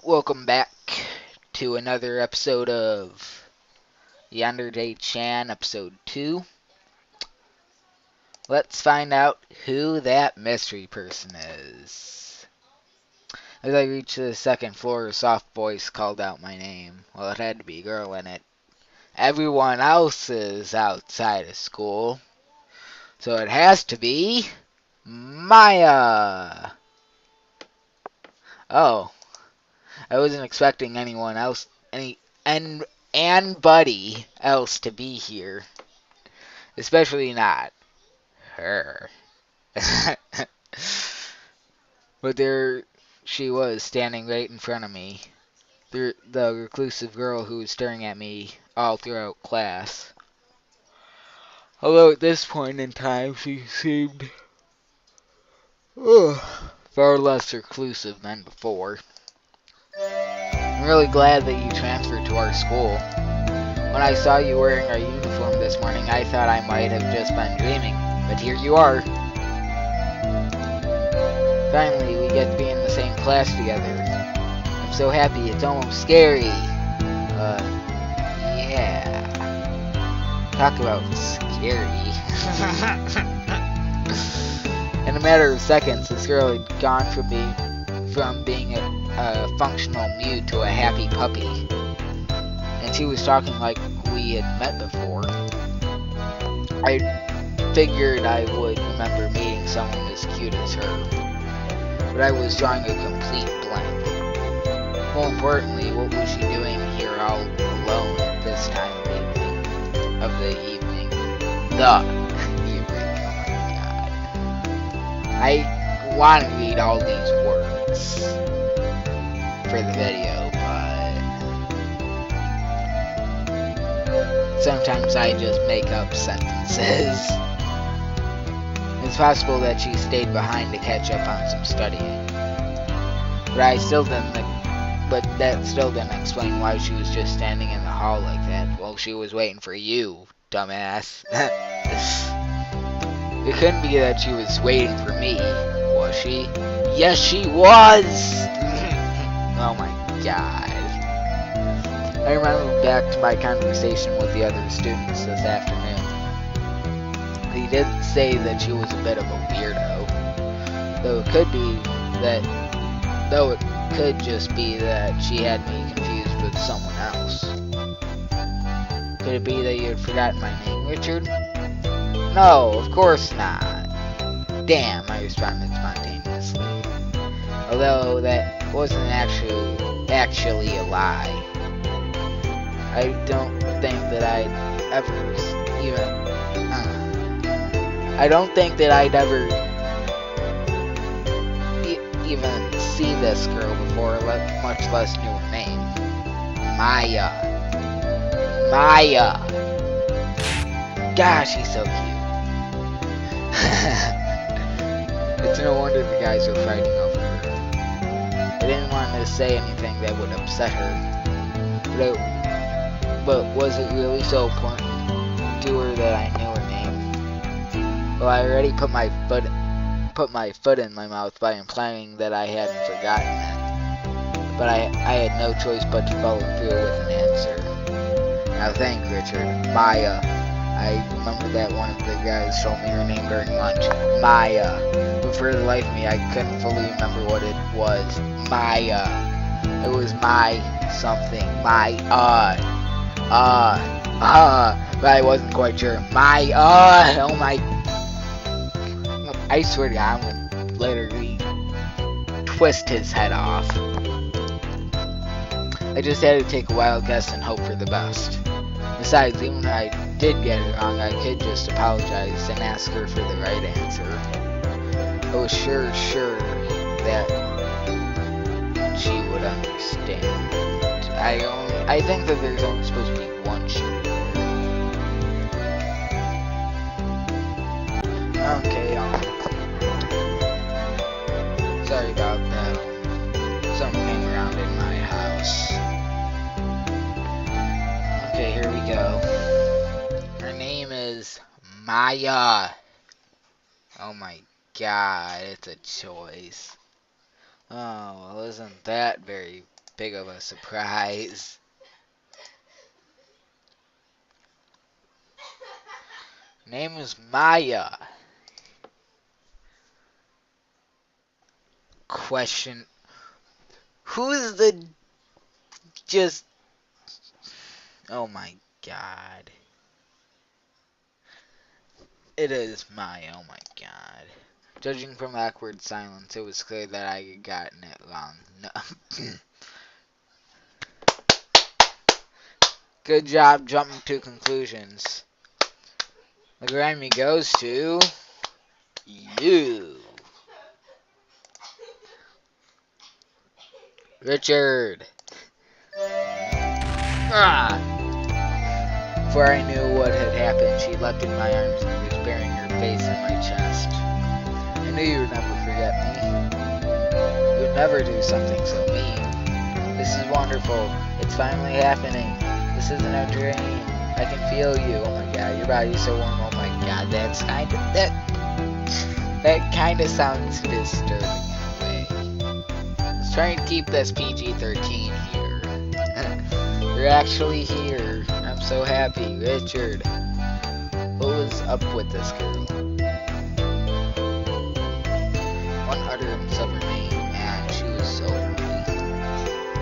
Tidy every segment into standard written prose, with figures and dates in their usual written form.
Welcome back to another episode of Yandere Chan, episode 2. Let's find out who that mystery person is. As I reached the second floor, a soft voice called out my name. Well, it had to be a girl in it. Everyone else is outside of school, so it has to be Maya. Oh, I wasn't expecting anyone else, anybody else to be here. Especially not her. But there she was, standing right in front of me. The reclusive girl who was staring at me all throughout class. Although at this point in time she seemed far less reclusive than before. I'm really glad that you transferred to our school. When I saw you wearing our uniform this morning, I thought I might have just been dreaming, but here you are. Finally, we get to be in the same class together. I'm so happy, it's almost scary. Yeah. Talk about scary. In a matter of seconds, this girl had gone from being a functional mute to a happy puppy. And she was talking like we had met before. I figured I would remember meeting someone as cute as her, but I was drawing a complete blank. More importantly, what was she doing here all alone at this time of the evening? Oh my god. I want to read all these words for the video. Sometimes I just make up sentences. It's possible that she stayed behind to catch up on some studying. But that still didn't explain why she was just standing in the hall like that. Well, she was waiting for you, dumbass. It couldn't be that she was waiting for me, was she? Yes, she was! Oh my god. I remember back to my conversation with the other students this afternoon. He did say that she was a bit of a weirdo, though it could just be that she had me confused with someone else. Could it be that you had forgotten my name, Richard? No, of course not. Damn, I responded spontaneously. Although that wasn't actually a lie. I don't think that I'd ever even see this girl before, much less knew her name. Maya. Gosh, she's so cute. It's no wonder the guys were fighting over her. I didn't want to say anything that would upset her. But was it really so important to her that I knew her name? Well, I already put my foot in my mouth by implying that I hadn't forgotten it. But I had no choice but to follow through with an answer. Now thank Richard. Maya. I remember that one of the guys told me her name during lunch. Maya. But for the life of me, I couldn't fully remember what it was. Maya. It was my something. But I wasn't quite sure. Oh my. I swear to God, I'm gonna literally twist his head off. I just had to take a wild guess and hope for the best. Besides, even if I did get it wrong, I could just apologize and ask her for the right answer. I was sure that she would understand. I think that there's only supposed to be one sure. Okay, sorry about that. Something came around in my house. Okay, here we go. Her name is Maya. Oh my god, it's a choice. Oh, well, isn't that very big of a surprise. Name is Maya. Question. Who's the just... Oh my god. It is Maya, oh my god. Judging from awkward silence, it was clear that I had gotten it wrong. No. Good job jumping to conclusions. The Grammy goes to... you. Richard. Ah! Before I knew what had happened, she leapt in my arms and was burying her face in my chest. I knew you would never forget me. You would never do something so mean. This is wonderful. It's finally happening. This isn't a dream. I can feel you. Oh my god, your body's so warm. Oh my god, that kind of sounds disturbing in a way. Let's try and keep this PG-13 here. You're actually here. I'm so happy, Richard. What was up with this girl? One utterance of her name, and she was so pretty.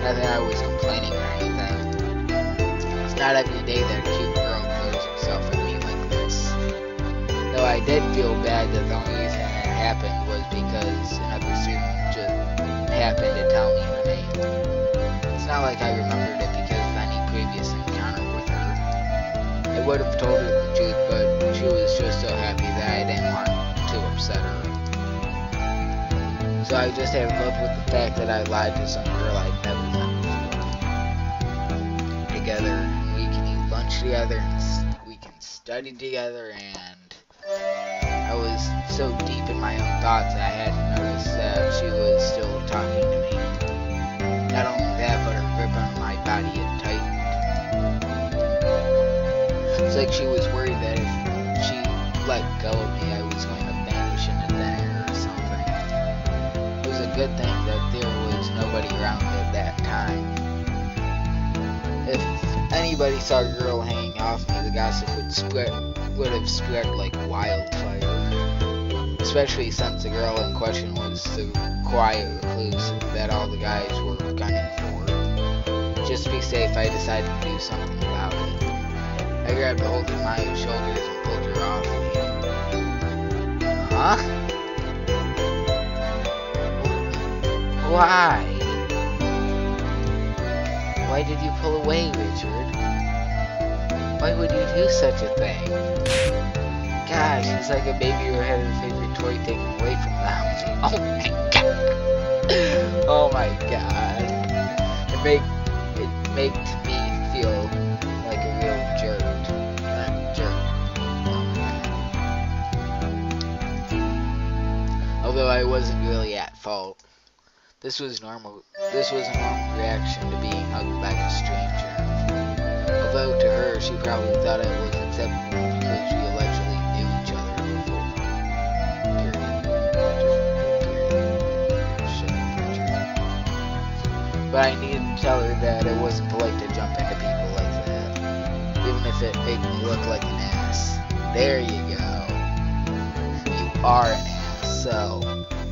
Not that I was complaining or anything. It's not every day that a cute girl throws herself at me like this. Though I did feel bad that the only reason it happened was because another student just happened to tell me her name. It's not like I remembered it because of any previous encounter with her. I would have told her the truth, but she was just so happy that I didn't want to upset her. So I just had to live with the fact that I lied to some girl I'd never met before. Together, we can eat lunch together, and we can study together, and I was so deep in my own thoughts that I hadn't noticed that she was still talking to me. Not only that, but her grip on my body had tightened. It's like she was worried that if she let go of me, I was going to vanish into thin air or something. It was a good thing that there was nobody around at that time. If anybody saw a girl hanging off me, the gossip would have spread like wildfire. Especially since the girl in question was the quiet reclusive that all the guys were gunning for. Just to be safe, I decided to do something about it. I grabbed a hold of Maya's shoulders and pulled her off me. Huh? Why? Why did you pull away, Richard? Why would you do such a thing? Gosh, it's like a baby who had her favorite toy taken away from them. Oh my god. Oh my god. It made me feel like a real jerk. Although I wasn't really at fault. This was a normal reaction to being hugged by a stranger. Although to her, she probably thought it was acceptable because we allegedly knew each other before. But I needed to tell her that it wasn't polite to jump into people like that, even if it made me look like an ass. There you go. You are an ass, so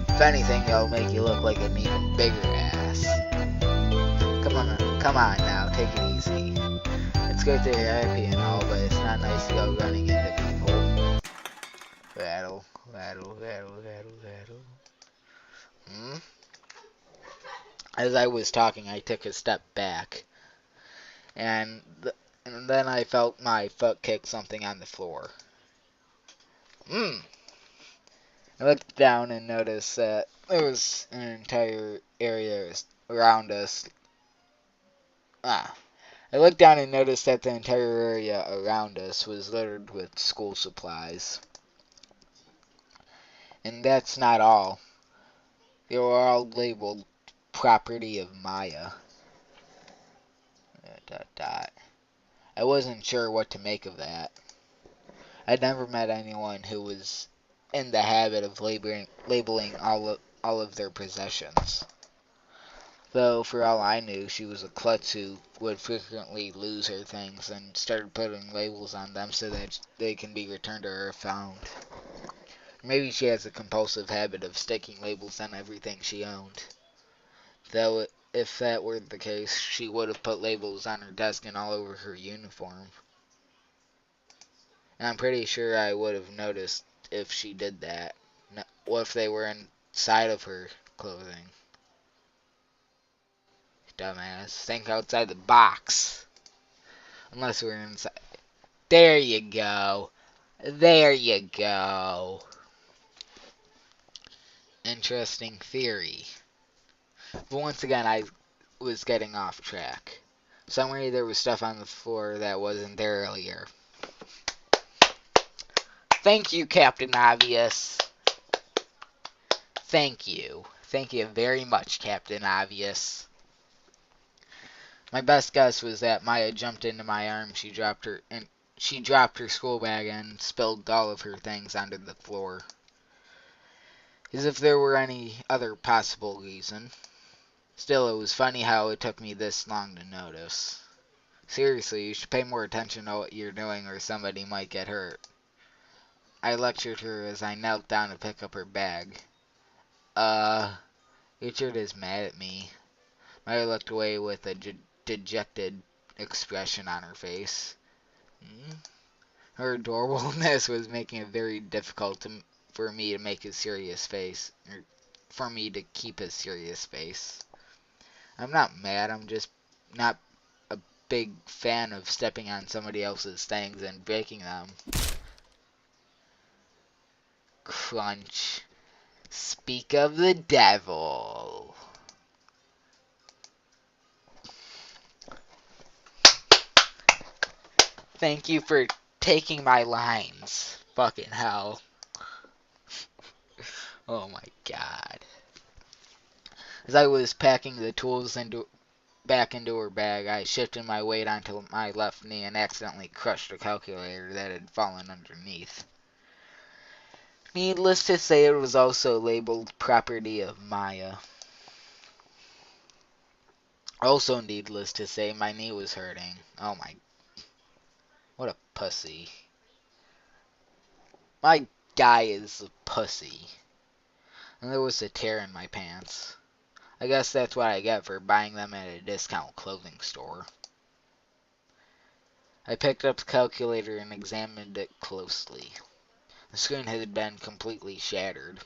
if anything, it'll make you look like an even bigger ass. Come on now, take it easy. It's good that you're happy and all, but it's not nice to go running into people. Rattle, rattle, rattle, rattle, rattle. As I was talking, I took a step back, and then I felt my foot kick something on the floor. I looked down and noticed that there was an entire area around us. I looked down and noticed that the entire area around us was littered with school supplies. And that's not all. They were all labeled property of Maya. ... I wasn't sure what to make of that. I'd never met anyone who was in the habit of labeling all of their possessions. Though, for all I knew, she was a klutz who would frequently lose her things and started putting labels on them so that they can be returned to her if found. Maybe she has a compulsive habit of sticking labels on everything she owned. Though, if that were the case, she would have put labels on her desk and all over her uniform. And I'm pretty sure I would have noticed if she did that. What if they were inside of her clothing? Dumbass. Think outside the box. Unless we're inside. There you go. There you go. Interesting theory. But once again, I was getting off track. Somewhere there was stuff on the floor that wasn't there earlier. Thank you, Captain Obvious. Thank you. Thank you very much, Captain Obvious. My best guess was that Maya jumped into my arms. She dropped her school bag and spilled all of her things onto the floor. As if there were any other possible reason. Still, it was funny how it took me this long to notice. Seriously, you should pay more attention to what you're doing or somebody might get hurt. I lectured her as I knelt down to pick up her bag. Richard is mad at me. Maya looked away with a dejected expression on her face. Her adorableness was making it very difficult for me to make a serious face, or for me to keep a serious face. I'm not mad, I'm just not a big fan of stepping on somebody else's things and breaking them. Crunch. Speak of the devil. Thank you for taking my lines. Fucking hell. Oh my god. As I was packing the tools back into her bag, I shifted my weight onto my left knee and accidentally crushed a calculator that had fallen underneath. Needless to say, it was also labeled property of Maya. Also needless to say, my knee was hurting. Oh my... What a pussy. My guy is a pussy. And there was a tear in my pants. I guess that's what I get for buying them at a discount clothing store. I picked up the calculator and examined it closely. The screen had been completely shattered.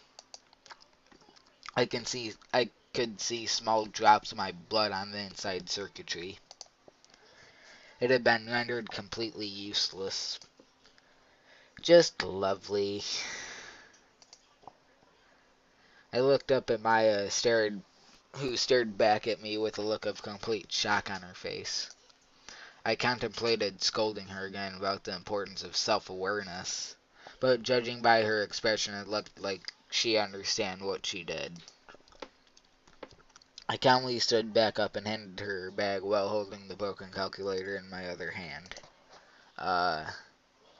I could see small drops of my blood on the inside circuitry. It had been rendered completely useless. Just lovely. I looked up at Maya, who stared back at me with a look of complete shock on her face. I contemplated scolding her again about the importance of self-awareness, but judging by her expression, it looked like she understood what she did. I calmly stood back up and handed her her bag while holding the broken calculator in my other hand.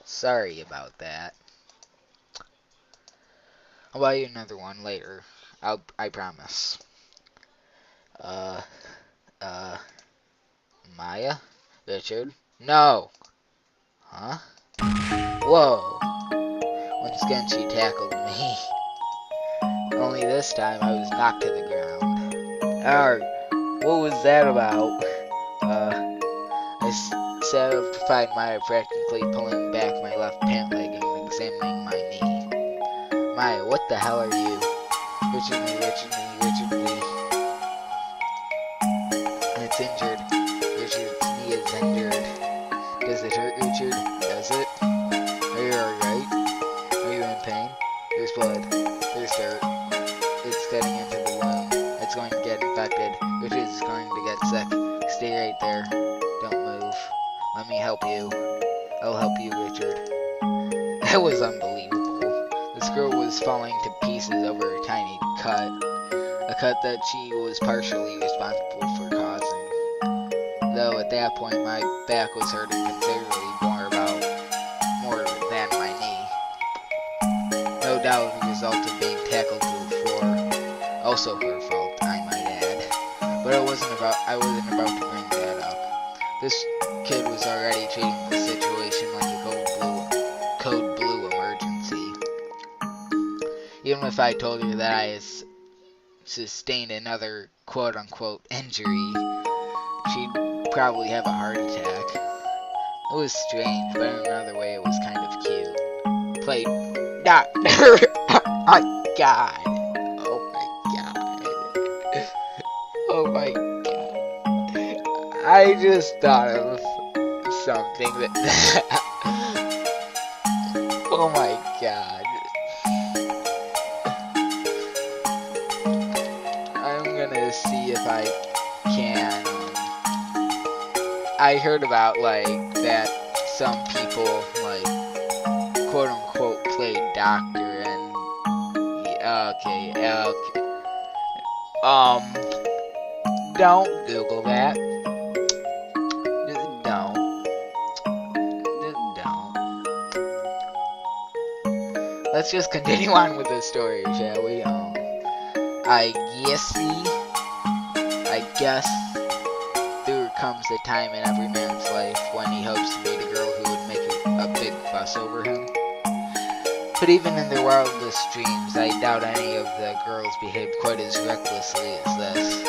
Sorry about that. I'll buy you another one later. I promise. Maya? Richard? No! Huh? Whoa! Once again she tackled me. Only this time I was knocked to the ground. Arr! What was that about? I sat up to find Maya practically pulling back my left pant leg and examining my knee. Maya, what the hell are you? Richard me. It's injured. Richard's knee is injured. Does it hurt, Richard? Does it? Are you alright? Are you in pain? There's blood. There's dirt. It's getting into the wound. It's going to get infected. Richard is going to get sick. Stay right there. Don't move. Let me help you. I'll help you, Richard. That was unbelievable. This girl was falling to pieces over a tiny cut. A cut that she was partially responsible for causing. Though at that point my back was hurting considerably more than my knee. No doubt the result of being tackled to the floor. Also her fault, I might add. But I wasn't about to bring that up. This kid was already treating the situation like a code blue emergency. Even if I told her that I had sustained another quote-unquote injury, she'd probably have a heart attack. It was strange, but in another way it was kind of cute. Played doctor. Oh my god. Oh my god. Oh my god. I just thought of something that... Oh my god. I'm gonna see if I can... I heard about, like, that some people, like, quote-unquote played doctor and... Okay. Don't Google that. Don't. Let's just continue on with the story, shall we? I guess there comes a time in every man's life when he hopes to meet a girl who would make a big fuss over him. But even in their wildest dreams, I doubt any of the girls behaved quite as recklessly as this.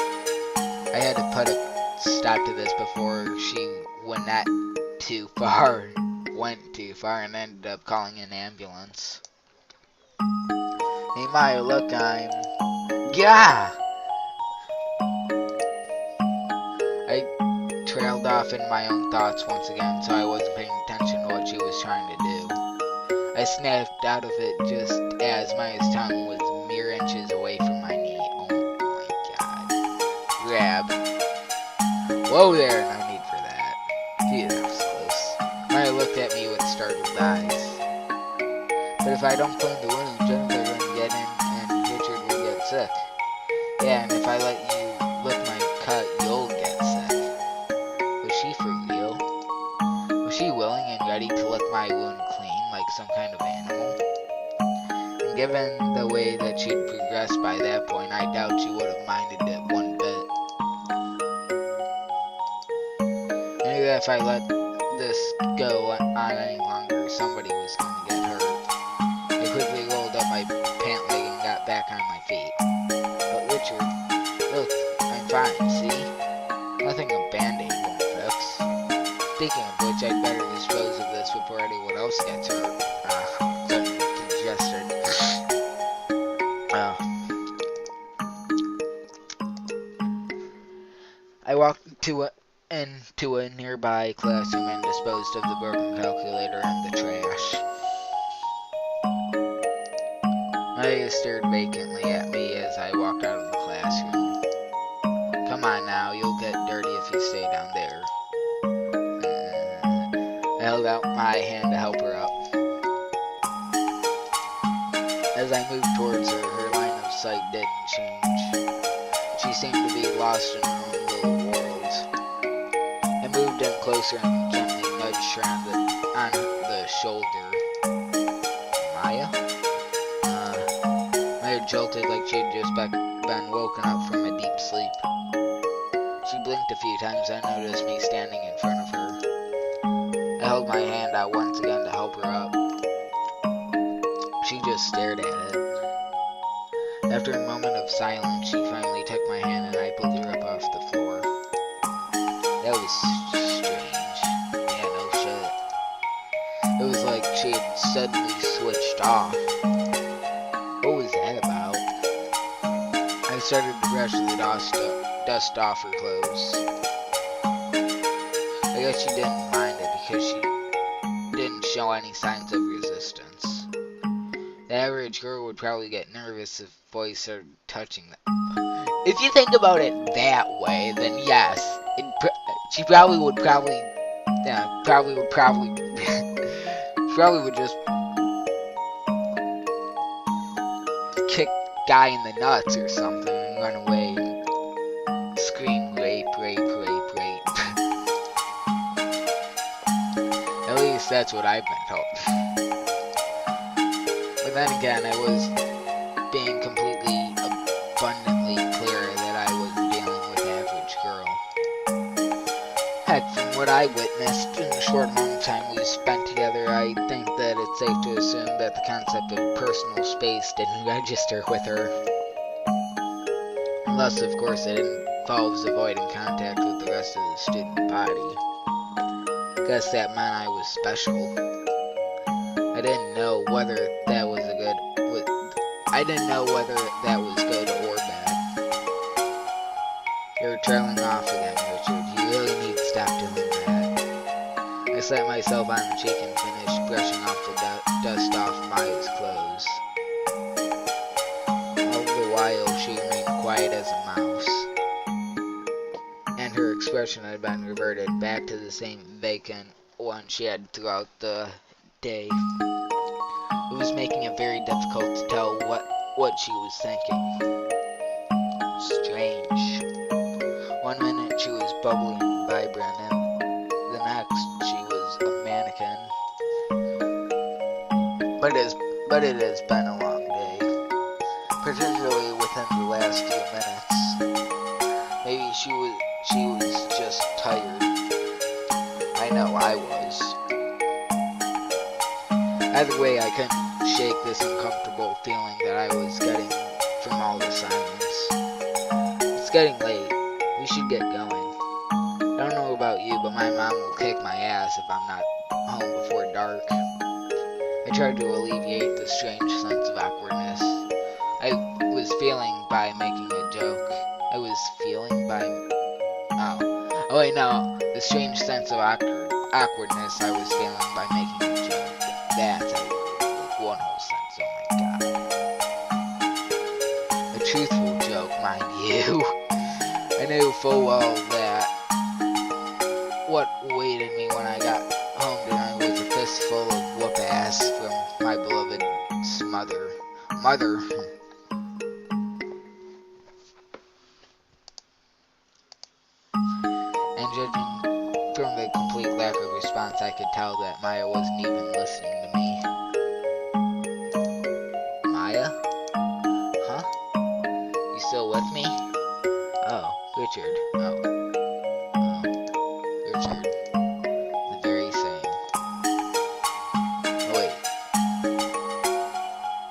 I had to put a stop to this before she went too far, and ended up calling an ambulance. Hey Maya, look, Yeah! I trailed off in my own thoughts once again, so I wasn't paying attention to what she was trying to do. I snapped out of it just as Maya's tongue was mere inches away from my knee. Oh my god. Grab. Whoa there, no need for that. Gee, that was close. Maya looked at me with startled eyes. But if I don't clean the wound, Jennifer will get in and Richard will get sick. Yeah, and if I let you lick my cut, you'll get sick. Was she for real? Was she willing and ready to lick my wound clean, like some kind of animal? And given the way that she'd progressed by that point, I doubt she would have minded it one bit. I knew that if I let this go on any longer, somebody was going to get hurt. I quickly rolled up my pant leg and got back on my feet. But Richard, look, I'm fine, see? Nothing a band-aid won't fix. Speaking of which, I'd better dispose of this before anyone else gets hurt. Suddenly congested. I walked into a nearby classroom and disposed of the broken calculator and the trash. Maya stared vacantly at me as I walked out of the classroom. Come on now, you'll get dirty if you stay down there. I held out my hand to help her up. As I moved towards her, her line of sight didn't change. She seemed to be lost in her own little world. I moved in closer and gently nudged her on the shoulder. Maya? Maya jolted like she had just been woken up from a deep sleep. She blinked a few times and noticed me standing in front of her. I held my hand out once again to help her up. She just stared at it. After a moment of silence, she finally took my hand and I pulled her up off the floor. That was strange. Yeah, no shit. It was like she had suddenly switched off. What was that about? I started to brush the dust off her clothes. I guess she didn't mind it because she didn't show any signs of resistance. The average girl would probably get nervous if boys started touching them. If you think about it that way, then yes, she probably would just kick guy in the nuts or something and run away and scream rape, rape, rape, rape. At least that's what I've been told. But then again, I was being completely abundantly clear that I was dealing with Heck, from what I witnessed in the short amount of time we spent together, I think that it's safe to assume that the concept of personal space didn't register with her. Unless, of course, it involves avoiding contact with the rest of the student body. Guess that meant I was special. I didn't know whether that was good or bad. You're trailing off again, Richard. You really need to stop doing that. I slapped myself on the cheek and finished brushing off the dust off Maya's clothes. All the while, she remained quiet as a mouse, and her expression had been reverted back to the same vacant one she had throughout the day. It was making it very difficult to tell what she was thinking. Strange. One minute she was bubbly and vibrant, and the next she was a mannequin. But it has been a long day, particularly within the last few minutes. Maybe she was just tired. I know I was. Either way, I couldn't shake this uncomfortable feeling that I was getting from all the silence. It's getting late. We should get going. I don't know about you, but my mom will kick my ass if I'm not home before dark. I tried to alleviate the strange sense of awkwardness I was feeling by making a joke. The strange sense of awkwardness I was feeling by making a joke. That's like one whole sentence, oh my god. A truthful joke, mind you. I knew full well that what awaited me when I got home tonight was a fistful of whoop ass from my beloved's mother. And judging from the complete lack of response, I could tell that Maya wasn't even listening to me. Maya? Huh? You still with me? Oh, Richard. Richard. The very same. Oh, wait.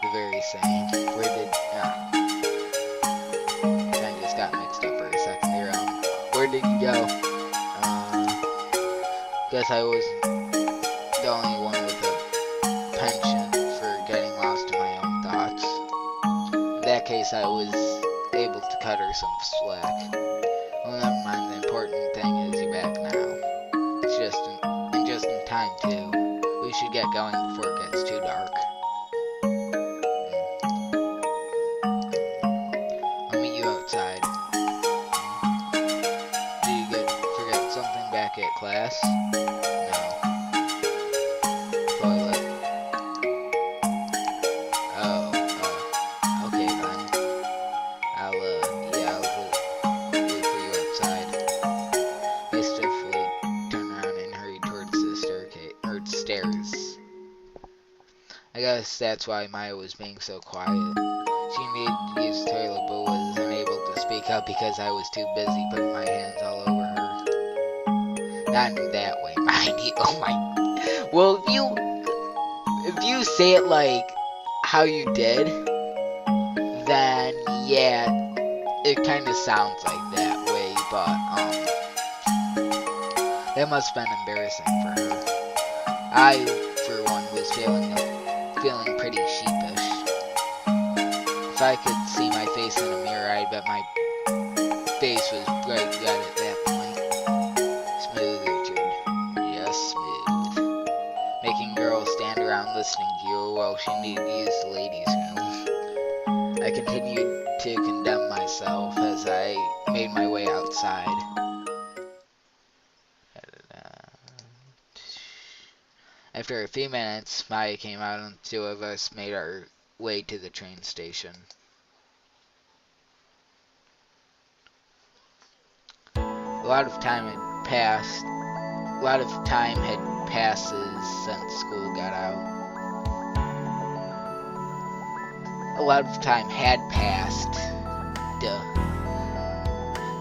The very same. Where did... I just got mixed up for a second there. Where did you go? Guess I wasn't the only one with a penchant for getting lost in my own thoughts. In that case, I was able to cut her some slack. Well, never mind, the important thing is you're back now. It's just in time, too. We should get going before it gets too dark. I'll meet you outside. Did you forget something back at class? I guess that's why Maya was being so quiet. She needed to use the toilet but was unable to speak up because I was too busy putting my hands all over her. Not in that way, mind you. Oh my. Well, if you say it like how you did, then yeah, it kind of sounds like that way, but that must have been embarrassing for her. I, for one, was feeling pretty sheepish. If I could see my face in a mirror, I bet my face was bright red at that point. Smooth, Richard. Yes, smooth. Making girls stand around listening to you while she needed to use the ladies' room. I continued to condemn myself as I made my way outside. After a few minutes, Maya came out and the two of us made our way to the train station. A lot of time had passed since school got out. A lot of time had passed. Duh.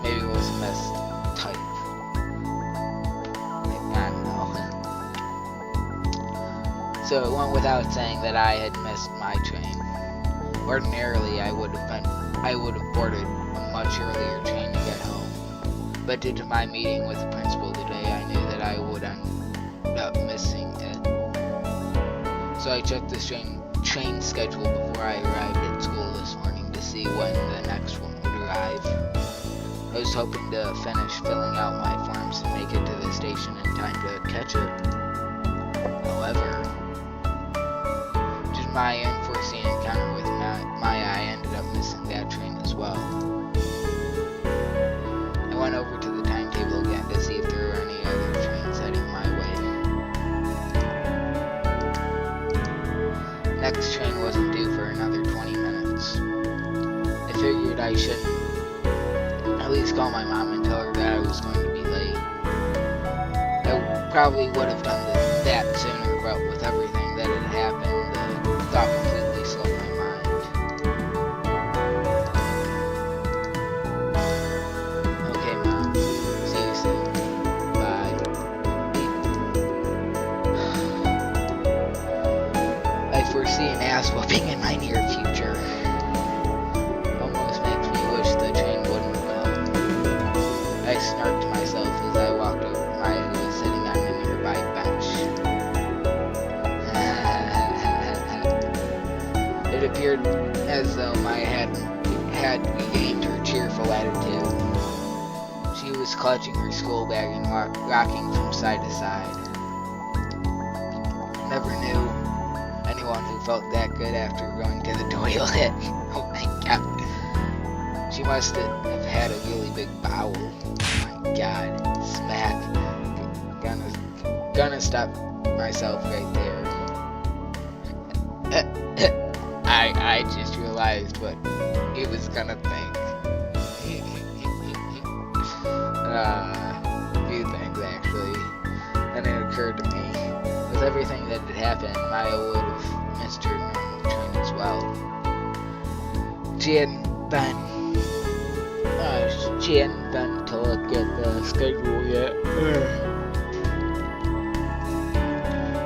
Maybe it was the best type. So it went without saying that I had missed my train. Ordinarily, I would have boarded a much earlier train to get home. But due to my meeting with the principal today, I knew that I would end up missing it. So I checked the train schedule before I arrived at school this morning to see when the next one would arrive. I was hoping to finish filling out my forms and make it to the station in time to catch it. However, due to my unforeseen encounter with Maya, I ended up missing that train as well. I went over to the timetable again to see if there were any other trains heading my way. Next train wasn't due for another 20 minutes. I figured I should at least call my mom and tell her that I was going to be late. I probably would have done that sooner, but with everything that had happened, the thought completely slipped my mind. Okay, Mom. See you soon. Bye. I foresee an ass whooping in my near future. Almost makes me wish the train wouldn't come. I snarked to myself as I walked over to Maya, who was sitting on a nearby bench. It appeared as though Maya had regained her cheerful attitude. She was clutching her school bag and rocking from side to side. Never knew anyone who felt that good after going to the toilet. Oh my god. She must have had a really big bowel. Oh my god. Smack. Gonna stop myself right there. I just realized what he was gonna think. Few things actually. Then it occurred to me, with everything that had happened, Maya would have missed her normal train as well. She hadn't been to look at the schedule yet.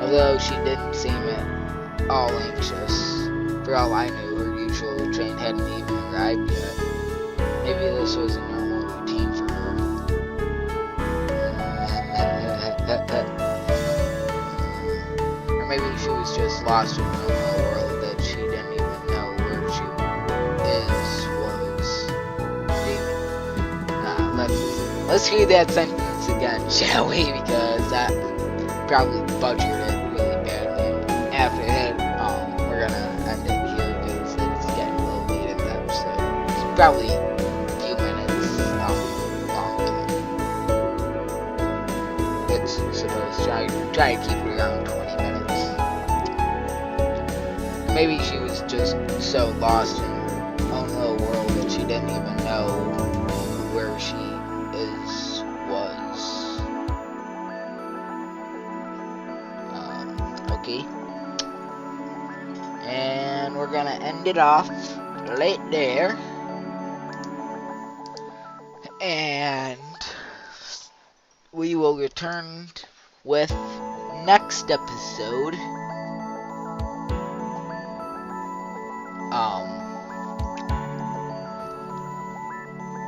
Although she didn't seem at all anxious. For all I knew, her usual train hadn't even arrived yet. Maybe this was a normal routine for her. Or maybe she was just lost in her own world that she didn't even know where she was. Let's read that sentence again, shall we? Because I probably butchered it really badly. After that, we're gonna end it here because it's getting a little late in the episode. It's probably a few minutes longer. It's supposed to try to keep it around 20 minutes. Maybe she was just so lost in her own little world that she didn't even know where she was. Okay. And we're gonna end it off right there. And we will return with next episode.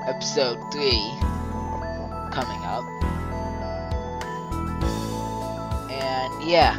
Episode 3 coming up. And yeah.